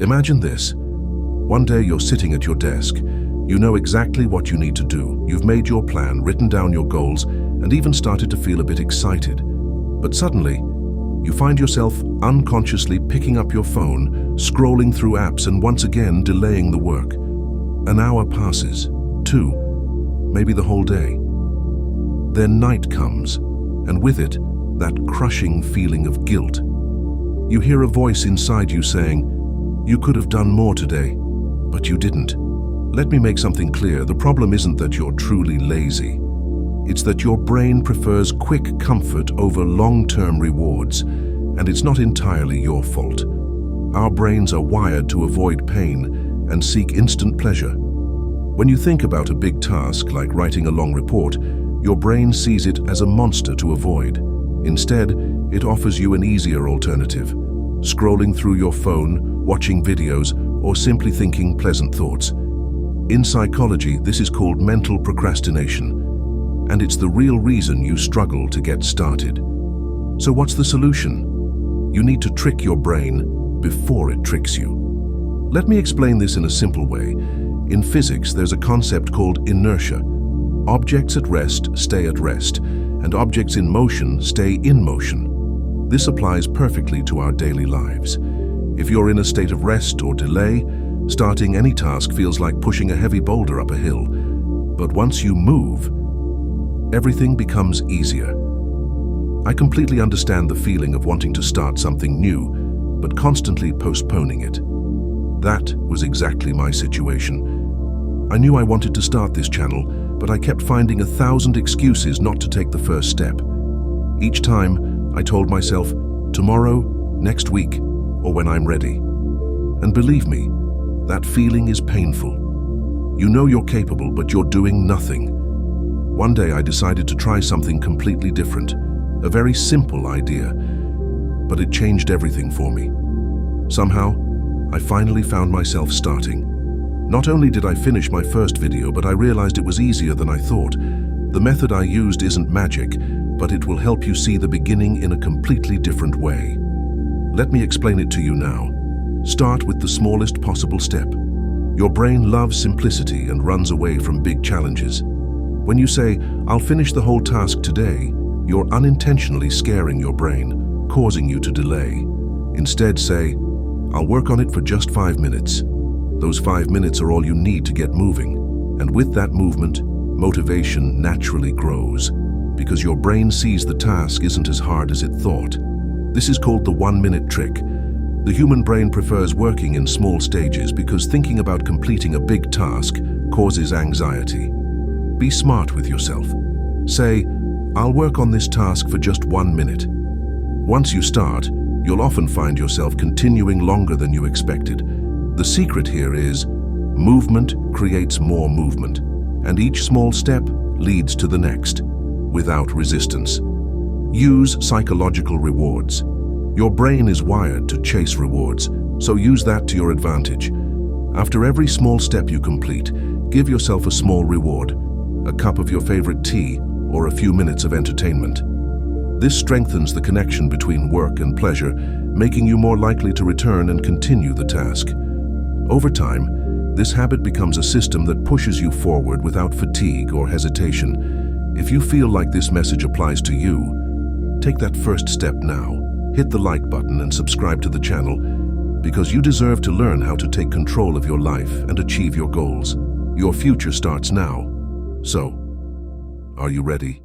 Imagine this. One day you're sitting at your desk. You know exactly what you need to do. You've made your plan, written down your goals, and even started to feel a bit excited. But suddenly, you find yourself unconsciously picking up your phone, scrolling through apps, and once again delaying the work. An hour passes, 2, maybe the whole day. Then night comes, and with it, that crushing feeling of guilt. You hear a voice inside you saying, "You could have done more today, but you didn't." Let me make something clear. The problem isn't that you're truly lazy. It's that your brain prefers quick comfort over long-term rewards, and it's not entirely your fault. Our brains are wired to avoid pain and seek instant pleasure. When you think about a big task like writing a long report, your brain sees it as a monster to avoid. Instead, it offers you an easier alternative: scrolling through your phone, watching videos, or simply thinking pleasant thoughts. In psychology, this is called mental procrastination, and it's the real reason you struggle to get started. So what's the solution? You need to trick your brain before it tricks you. Let me explain this in a simple way. In physics, there's a concept called inertia. Objects at rest stay at rest, and objects in motion stay in motion. This applies perfectly to our daily lives. If you're in a state of rest or delay, starting any task feels like pushing a heavy boulder up a hill. But once you move, everything becomes easier. I completely understand the feeling of wanting to start something new, but constantly postponing it. That was exactly my situation. I knew I wanted to start this channel, but I kept finding 1,000 excuses not to take the first step. Each time, I told myself, tomorrow, next week, or when I'm ready. And believe me, that feeling is painful. You know you're capable, but you're doing nothing. One day I decided to try something completely different, a very simple idea, but it changed everything for me. Somehow, I finally found myself starting. Not only did I finish my first video, but I realized it was easier than I thought. The method I used isn't magic, but it will help you see the beginning in a completely different way. Let me explain it to you now. Start with the smallest possible step. Your brain loves simplicity and runs away from big challenges. When you say, "I'll finish the whole task today," you're unintentionally scaring your brain, causing you to delay. Instead, say, "I'll work on it for just 5 minutes." Those 5 minutes are all you need to get moving. And with that movement, motivation naturally grows, because your brain sees the task isn't as hard as it thought. This is called the 1-minute trick. The human brain prefers working in small stages because thinking about completing a big task causes anxiety. Be smart with yourself. Say, "I'll work on this task for just 1 minute." Once you start, you'll often find yourself continuing longer than you expected. The secret here is, movement creates more movement, and each small step leads to the next, without resistance. Use psychological rewards. Your brain is wired to chase rewards, so use that to your advantage. After every small step you complete, give yourself a small reward, a cup of your favorite tea, or a few minutes of entertainment. This strengthens the connection between work and pleasure, making you more likely to return and continue the task. Over time, this habit becomes a system that pushes you forward without fatigue or hesitation. If you feel like this message applies to you, take that first step now. Hit the like button and subscribe to the channel, because you deserve to learn how to take control of your life and achieve your goals. Your future starts now. So, are you ready?